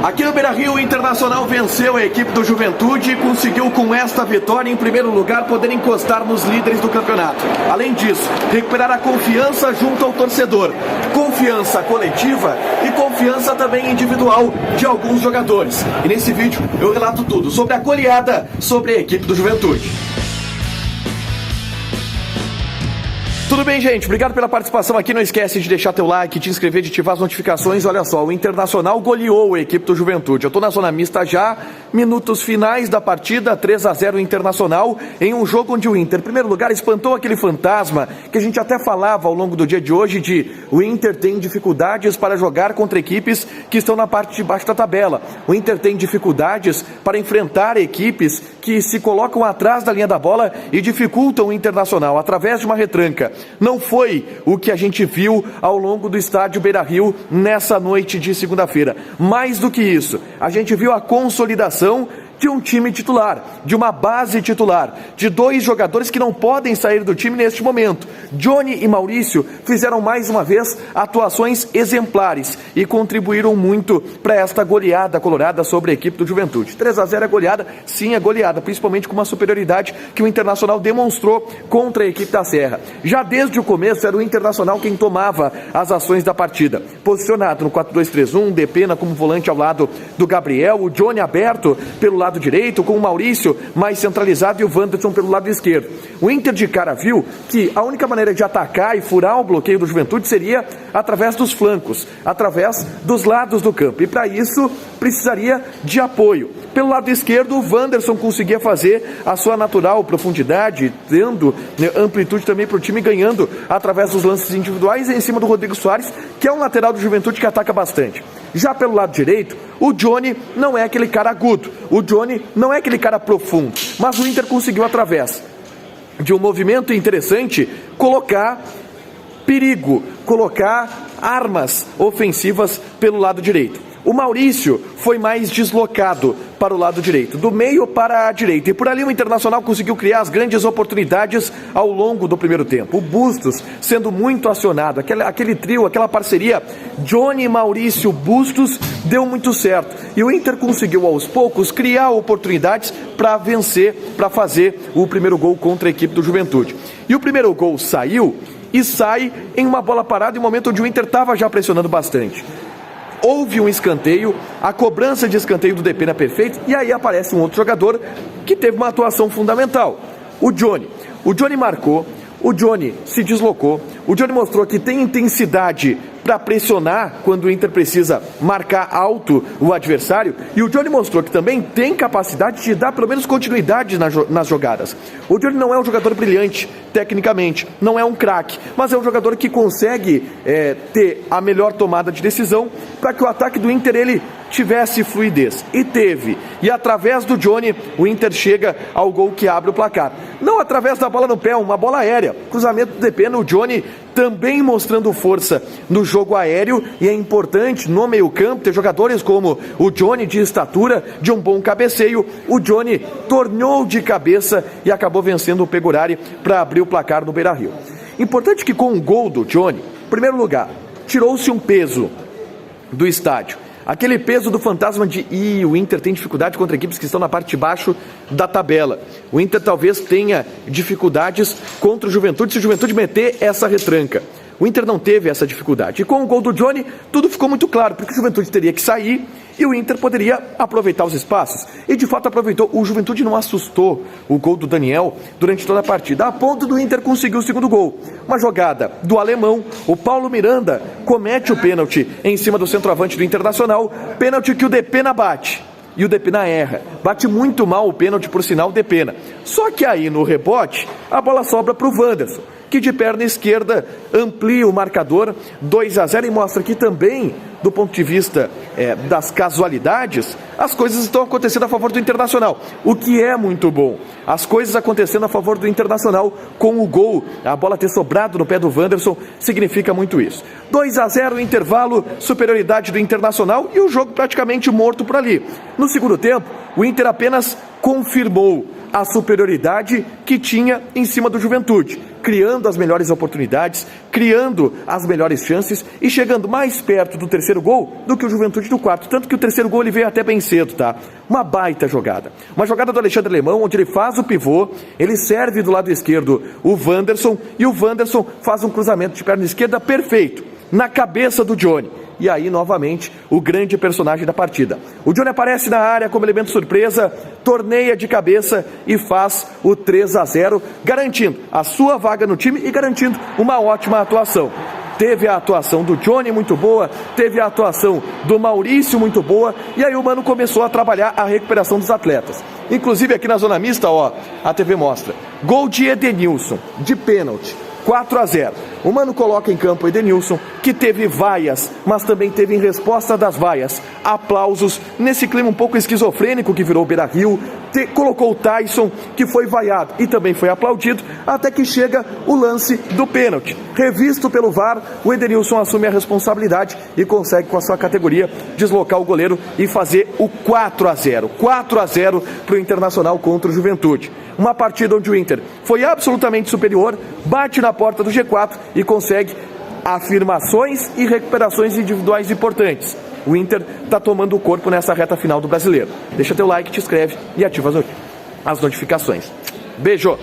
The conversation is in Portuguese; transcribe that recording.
Aqui no Beira-Rio, o Internacional venceu a equipe do Juventude e conseguiu com esta vitória, em primeiro lugar, poder encostar nos líderes do campeonato. Além disso, recuperar a confiança junto ao torcedor. Confiança coletiva e confiança também individual de alguns jogadores. E nesse vídeo eu relato tudo sobre a goleada sobre a equipe do Juventude. Tudo bem, gente? Obrigado pela participação aqui. Não esquece de deixar teu like, te inscrever, de ativar as notificações. Olha só, o Internacional goleou a equipe do Juventude. Eu tô na zona mista já, minutos finais da partida, 3-0 Internacional, em um jogo onde o Inter, em primeiro lugar, espantou aquele fantasma que a gente até falava ao longo do dia de hoje de o Inter tem dificuldades para jogar contra equipes que estão na parte de baixo da tabela. O Inter tem dificuldades para enfrentar equipes que se colocam atrás da linha da bola e dificultam o Internacional através de uma retranca. Não foi o que a gente viu ao longo do estádio Beira-Rio nessa noite de segunda-feira. Mais do que isso, a gente viu a consolidação de um time titular, de uma base titular, de dois jogadores que não podem sair do time neste momento. Johnny e Maurício fizeram mais uma vez atuações exemplares e contribuíram muito para esta goleada colorada sobre a equipe do Juventude. 3-0 é goleada, sim é goleada, principalmente com uma superioridade que o Internacional demonstrou contra a equipe da Serra. Já desde o começo era o Internacional quem tomava as ações da partida. Posicionado no 4-2-3-1, Depena como volante ao lado do Gabriel, o Johnny aberto pelo lado direito, com o Maurício mais centralizado e o Wanderson pelo lado esquerdo. O Inter de cara viu que a única maneira de atacar e furar o bloqueio do Juventude seria através dos flancos, através dos lados do campo. E para isso precisaria de apoio. Pelo lado esquerdo, o Wanderson conseguia fazer a sua natural profundidade, dando amplitude também para o time, ganhando através dos lances individuais em cima do Rodrigo Soares, que é um lateral do Juventude que ataca bastante. Já pelo lado direito, o Johnny não é aquele cara agudo, o Johnny não é aquele cara profundo, mas o Inter conseguiu, através de um movimento interessante, colocar perigo, colocar armas ofensivas pelo lado direito. O Maurício foi mais deslocado para o lado direito, do meio para a direita. E por ali o Internacional conseguiu criar as grandes oportunidades ao longo do primeiro tempo. O Bustos sendo muito acionado, aquele trio, aquela parceria Johnny, Maurício, Bustos deu muito certo. E o Inter conseguiu aos poucos criar oportunidades para vencer, para fazer o primeiro gol contra a equipe do Juventude. E o primeiro gol saiu e sai em uma bola parada em um momento onde o Inter estava já pressionando bastante. Houve um escanteio, a cobrança de escanteio do Depena perfeito, e aí aparece um outro jogador que teve uma atuação fundamental, o Johnny. O Johnny marcou, o Johnny se deslocou, o Johnny mostrou que tem intensidade para pressionar quando o Inter precisa marcar alto o adversário, e o Johnny mostrou que também tem capacidade de dar pelo menos continuidade nas jogadas. O Johnny não é um jogador brilhante tecnicamente, não é um craque, mas é um jogador que consegue ter a melhor tomada de decisão para que o ataque do Inter ele tivesse fluidez, e teve, e através do Johnny o Inter chega ao gol que abre o placar, não através da bola no pé, uma bola aérea, cruzamento do Depena, o Johnny também mostrando força no jogo aéreo, e é importante no meio campo ter jogadores como o Johnny de estatura, de um bom cabeceio. O Johnny tornou de cabeça e acabou vencendo o Pegorari para abrir o placar no Beira-Rio. Importante que com o gol do Johnny, em primeiro lugar, tirou-se um peso do estádio. Aquele peso do fantasma de o Inter tem dificuldade contra equipes que estão na parte de baixo da tabela. O Inter talvez tenha dificuldades contra o Juventude se o Juventude meter essa retranca. O Inter não teve essa dificuldade. E com o gol do Johnny, tudo ficou muito claro, porque o Juventude teria que sair e o Inter poderia aproveitar os espaços. E de fato aproveitou. O Juventude não assustou o gol do Daniel durante toda a partida, a ponto do Inter conseguir o segundo gol. Uma jogada do alemão, o Paulo Miranda comete o pênalti em cima do centroavante do Internacional, pênalti que o Depena bate. E o Depena erra. Bate muito mal o pênalti, por sinal, o Depena. Só que aí no rebote, a bola sobra para o Wanderson, que de perna esquerda amplia o marcador 2-0 e mostra que também, do ponto de vista das casualidades, as coisas estão acontecendo a favor do Internacional, o que é muito bom. As coisas acontecendo a favor do Internacional com o gol, a bola ter sobrado no pé do Wanderson, significa muito isso. 2-0 intervalo, superioridade do Internacional e o jogo praticamente morto por ali. No segundo tempo, o Inter apenas confirmou a superioridade que tinha em cima do Juventude, criando as melhores oportunidades, criando as melhores chances e chegando mais perto do terceiro gol do que o Juventude do quarto. Tanto que o terceiro gol ele veio até bem cedo, tá? Uma baita jogada. Uma jogada do Alexandre Alemão, onde ele faz o pivô, ele serve do lado esquerdo o Wanderson e o Wanderson faz um cruzamento de perna esquerda perfeito, na cabeça do Johnny. E aí, novamente, o grande personagem da partida. O Johnny aparece na área como elemento surpresa, torneia de cabeça e faz o 3-0, garantindo a sua vaga no time e garantindo uma ótima atuação. Teve a atuação do Johnny muito boa, teve a atuação do Maurício muito boa, e aí o Mano começou a trabalhar a recuperação dos atletas. Inclusive aqui na zona mista, ó, a TV mostra, gol de Edenilson, de pênalti. 4-0. O Mano coloca em campo o Edenilson, que teve vaias, mas também teve em resposta das vaias aplausos, nesse clima um pouco esquizofrênico que virou o Beira-Rio. Colocou o Tyson, que foi vaiado e também foi aplaudido, até que chega o lance do pênalti. Revisto pelo VAR, o Edenilson assume a responsabilidade e consegue, com a sua categoria, deslocar o goleiro e fazer o 4-0. 4-0 para o Internacional contra o Juventude. Uma partida onde o Inter foi absolutamente superior, bate na porta do G4 e consegue afirmações e recuperações individuais importantes. O Inter está tomando o corpo nessa reta final do Brasileiro. Deixa teu like, te inscreve e ativa as notificações. Beijo!